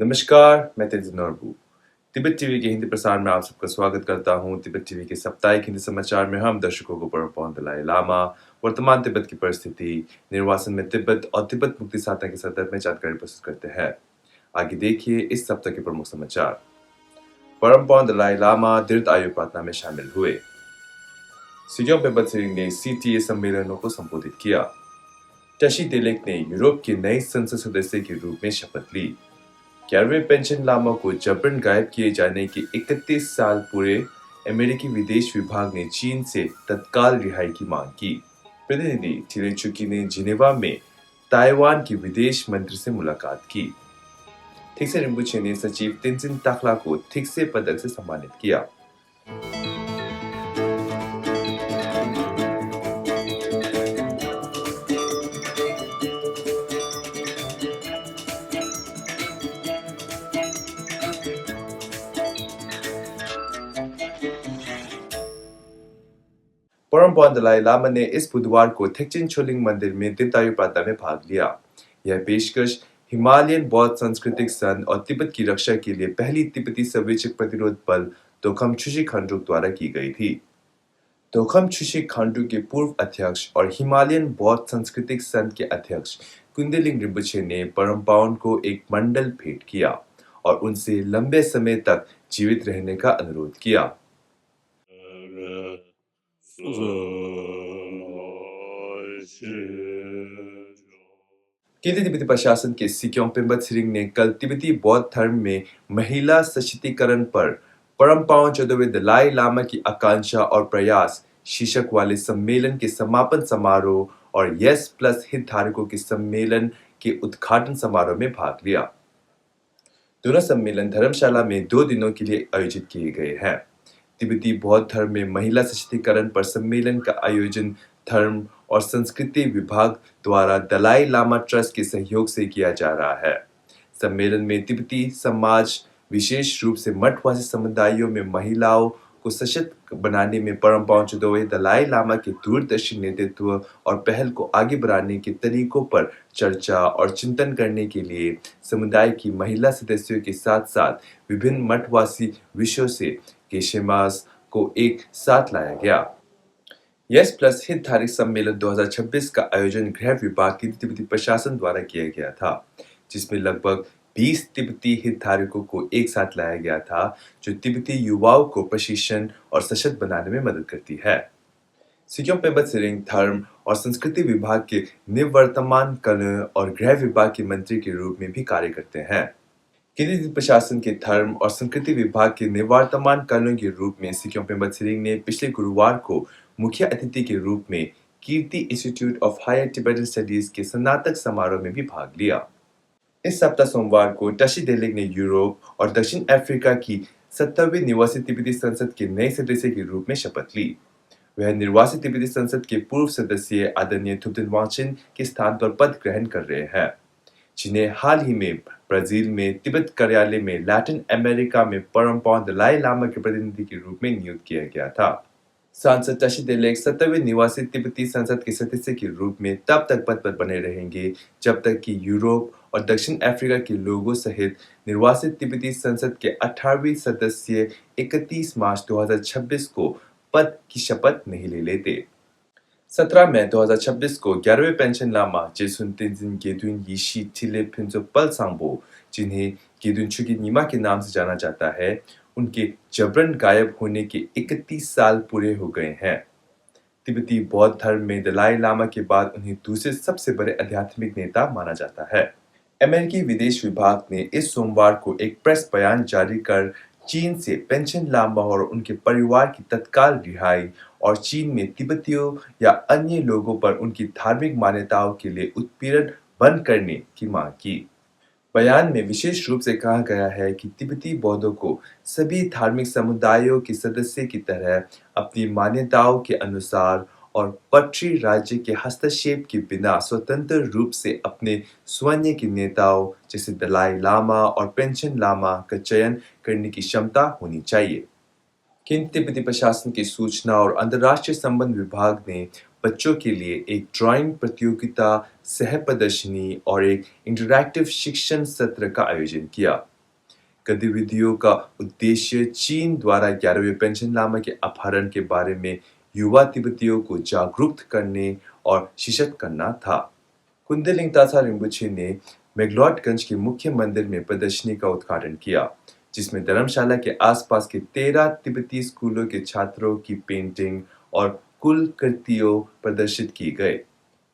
नमस्कार, मैं तेजिन नोरबू। तिब्बत टीवी के हिंदी प्रसारण में आप सबका स्वागत करता हूँ। तिब्बत टीवी के साप्ताहिक हिंदी समाचार में हम दर्शकों को परम दलाई लामा, वर्तमान तिब्बत की परिस्थिति, निर्वासन में तिब्बत और तिब्बत मुक्ति साधना के संदर्भ में जानकारी प्रस्तुत करते हैं। आगे देखिए इस सप्ताह के प्रमुख समाचार। परम दलाई लामा दीर्घ आयु प्रार्थना में शामिल हुए। सियोम पेबत सिरिंग ने CTA सम्मेलनों को संबोधित किया। टशी डेलेक ने यूरोप के नए संसद सदस्य के रूप में शपथ ली। 11वें पेंशन लामा को जबरन गायब किए जाने के 31 साल पूरे, अमेरिकी विदेश विभाग ने चीन से तत्काल रिहाई की मांग की। प्रतिनिधि चिलेचुकी ने जिनेवा में ताइवान के विदेश मंत्री से मुलाकात की। थिक्से रिम्बुचे ने सचिव तेंजिन ताकला को थिक्से पदक से सम्मानित किया। परम दलाई लामा ने इस बुधवार को थेक्चिन छोलिंग मंदिर में दीर्घायु प्रार्थना में भाग लिया। यह पेशकश हिमालयन बौद्ध सांस्कृतिक संघ और तिब्बत की रक्षा के लिए पहली तिब्बती संवेचक प्रतिरोध बल दोखम छुशी खांडुक द्वारा की गई थी। दोखम छुशी खांडुक के पूर्व अध्यक्ष और हिमालयन बौद्ध सांस्कृतिक संघ के अध्यक्ष कुंदेलिंग रिम्बुचे ने परम पावन को एक मंडल भेंट किया और उनसे लंबे समय तक जीवित रहने का अनुरोध किया। केंद्रीय तिब्बती प्रशासन के सिक्योम पेम्बत सिरिंग ने कल तिब्बती बौद्ध धर्म में महिला सशक्तिकरण पर परम पावन 14वें दलाई लामा की आकांक्षा और प्रयास शीर्षक वाले सम्मेलन के समापन समारोह और यस प्लस हितधारकों के सम्मेलन के उद्घाटन समारोह में भाग लिया। दोनों सम्मेलन धर्मशाला में 2 दिनों के लिए आयोजित किए गए हैं। तिब्बती बौद्ध धर्म में महिला सशक्तिकरण पर सम्मेलन का आयोजन धर्म और संस्कृति विभाग द्वारा दलाई लामा ट्रस्ट के सहयोग से किया जा रहा है। सम्मेलन में तिब्बती समाज, विशेष रूप से मठवासी समुदायों में महिलाओं को सशक्त बनाने में परम पावन 14वें दलाई लामा के दूरदर्शी नेतृत्व और पहल को आगे बढ़ाने के तरीकों पर चर्चा और चिंतन करने के लिए समुदाय की महिला सदस्यों के साथ साथ विभिन्न मठवासी विषयों से केशेमास को एक साथ लाया गया। यस प्लस हितधारक सम्मेलन 2026 का आयोजन गृह विभाग की तिब्बती प्रशासन द्वारा किया गया था, जिसमें लगभग 20 तिब्बती हितधारकों को एक साथ लाया गया था, जो तिब्बती युवाओं को प्रशिक्षण और सशक्त बनाने में मदद करती है। सिक्योम पेम्बत सिरिंग धर्म और संस्कृति विभाग के निवर्तमान कलह और गृह विभाग के मंत्री के रूप में भी कार्य करते हैं। केंद्रीय प्रशासन के धर्म और संस्कृति विभाग के निवर्तमान कलह के रूप में सिक्योम पेम्बत सिरिंग ने पिछले गुरुवार को मुख्य अतिथि के रूप में Kirti Institute of Higher Tibetan Studies के स्नातक समारोह में भी भाग लिया। इस सप्ताह सोमवार को टशी डेलेक ने यूरोप और दक्षिण अफ्रीका की 70वीं निवासी तिब्बती संसद के नए सदस्य के रूप में शपथ ली। वह निर्वासित तिब्बती संसद के पूर्व सदस्य आदरणीय थुप्तिन वाचिन के स्थान पर पद ग्रहण कर रहे हैं, जिन्हें हाल ही में ब्राजील में तिब्बत कार्यालय में लैटिन अमेरिका में परम पावन दलाई लामा के प्रतिनिधि के रूप में नियुक्त किया गया था। सांसद टशी डेलेक 70वें निवासी तिब्बती संसद के सदस्य के रूप में तब तक पद पर बने रहेंगे जब तक कि यूरोप और दक्षिण अफ्रीका के लोगों सहित निर्वासित तिब्बती संसद के 18वें सदस्य 31 मार्च 2026 को पद की शपथ नहीं ले लेते। 17 मई 2026 को 11वें पेंशन लामा जेसुन तेंजिन गेदुन यीशी थिले फिंजो पल सांबो, जिन्हें गेदुन छुकी नीमा के नाम से जाना जाता है, उनके जबरन गायब होने के 31 साल पूरे हो गए हैं। तिब्बती बौद्ध धर्म में दलाई लामा के बाद उन्हें दूसरे सबसे बड़े आध्यात्मिक नेता माना जाता है। अमेरिकी विदेश विभाग ने इस सोमवार को एक प्रेस बयान जारी कर चीन से पेंशन लामा और उनके परिवार की तत्काल रिहाई और चीन में तिब्बतियों या अन्य लोगों पर उनकी धार्मिक मान्यताओं के लिए उत्पीड़न बंद करने की मांग की। बयान में विशेष रूप से कहा गया है कि तिब्बती बौद्धों को सभी धार्मिक समुदायों के सदस्य की तरह अपनी मान्यताओं के अनुसार और पटरी राज्य के हस्तक्षेप के बिना स्वतंत्र रूप से अपने स्वयं के नेताओं जैसे दलाई लामा और पेंशन लामा का चयन करने की क्षमता होनी चाहिए। केंद्रीय तिब्बती प्रशासन की सूचना और अंतर्राष्ट्रीय संबंध विभाग ने बच्चों के लिए एक ड्राइंग प्रतियोगिता, सह प्रदर्शनी और एक इंटरैक्टिव शिक्षण सत्र का आयोजन किया। गतिविधियों का उद्देश्य चीन द्वारा 11वें पेंशन लामा के अपहरण के बारे में युवा तिब्बतियों को जागरूक करने और सशक्त करना था। कुंदेलिंग तासा रिम्बुचे ने मेगलॉटगंज के मुख्य मंदिर में प्रदर्शनी का उद्घाटन किया, जिसमें धर्मशाला के आसपास के 13 तिब्बती स्कूलों के छात्रों की पेंटिंग और कुल कृतियों प्रदर्शित की गई।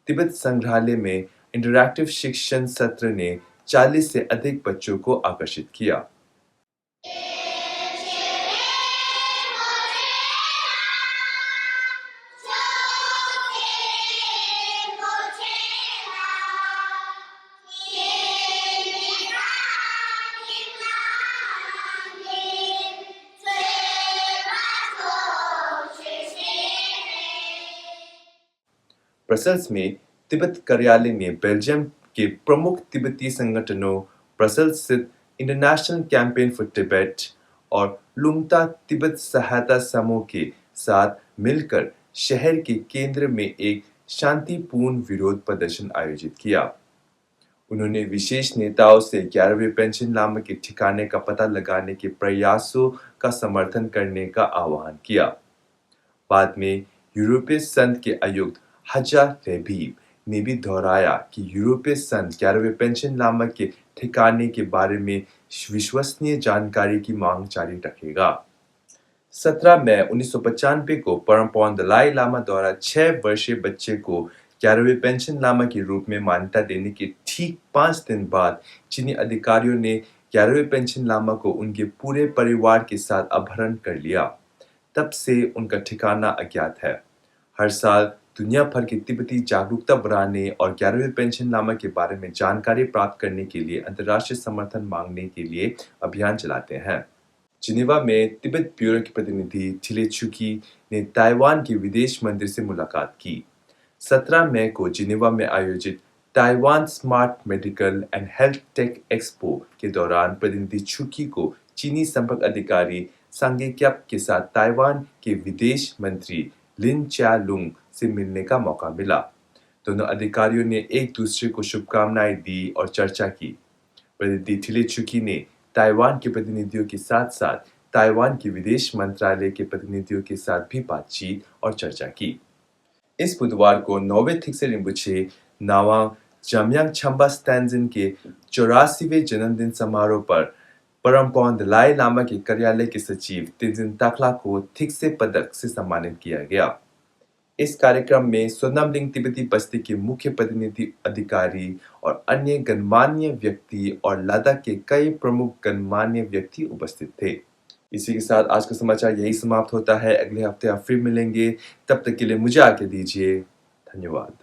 तिब्बत संग्रहालय में इंटरैक्टिव शिक्षण सत्र ने 40 से अधिक बच्चों को आकर्षित किया। ब्रसेल्स में तिब्बत कार्यालय ने बेल्जियम के प्रमुख तिब्बती संगठनों ब्रसेल्स स्थित इंटरनेशनल कैंपेन फॉर तिब्बत और लुंगता तिब्बत सहायता समूह के साथ मिलकर शहर के केंद्र में एक शांतिपूर्ण विरोध प्रदर्शन आयोजित किया। उन्होंने विशेष नेताओं से 11वें पेंशन लामा के ठिकाने का पता लगाने के प्रयासों का समर्थन करने का आह्वान किया। बाद में यूरोपीय संघ के आयुक्त हजा रेबीब ने भी दोहराया कि यूरोपीय संघ 11वें पेंशन लामा के ठिकाने के बारे में विश्वसनीय जानकारी की मांग जारी रखेगा। 17 मई 1995 को परम पावन दलाई लामा द्वारा 6 वर्षीय बच्चे को 11वें पेंशन लामा के रूप में मान्यता देने के ठीक 5 दिन बाद चीनी अधिकारियों ने 11वें पेंशन लामा को उनके पूरे परिवार के साथ अपहरण कर लिया। तब से उनका ठिकाना अज्ञात है। हर साल दुनिया भर के तिब्बती जागरूकता बढ़ाने और 11वें पेंशन लामा के बारे में जानकारी प्राप्त करने के लिए अंतर्राष्ट्रीय समर्थन मांगने के लिए अभियान चलाते हैं। जिनेवा में तिब्बत ब्यूरो के प्रतिनिधि थिले चुकी ने ताइवान के विदेश मंत्री से मुलाकात की। 17 मई को जिनेवा में आयोजित Taiwan smart medical and health tech expo के दौरान प्रतिनिधि चुकी को चीनी संपर्क अधिकारी सांगे क्याप के साथ ताइवान के विदेश मंत्री लिन चिया-लुंग से मिलने का मौका मिला। दोनों अधिकारियों ने एक दूसरे को शुभकामनाएं दी और चर्चा की। प्रतिनिधि थिले चुकी ने ताइवान के प्रतिनिधियों के साथ साथ ताइवान के विदेश मंत्रालय के प्रतिनिधियों के साथ भी बातचीत और चर्चा की। इस बुधवार को नौवे थिक्से रिम्बुचे नावांग जामयांग छंबा तेंजिन के 84वें जन्मदिन समारोह पर परम पावन दलाई लामा के कार्यालय के सचिव तेंजिन ताकला को थिक्से पदक से सम्मानित किया गया। इस कार्यक्रम में सोनामलिंग तिब्बती बस्ती के मुख्य प्रतिनिधि अधिकारी और अन्य गणमान्य व्यक्ति और लद्दाख के कई प्रमुख गणमान्य व्यक्ति उपस्थित थे। इसी के साथ आज का समाचार यही समाप्त होता है। अगले हफ्ते आप फिर मिलेंगे। तब तक के लिए मुझे आज्ञा दीजिए। धन्यवाद।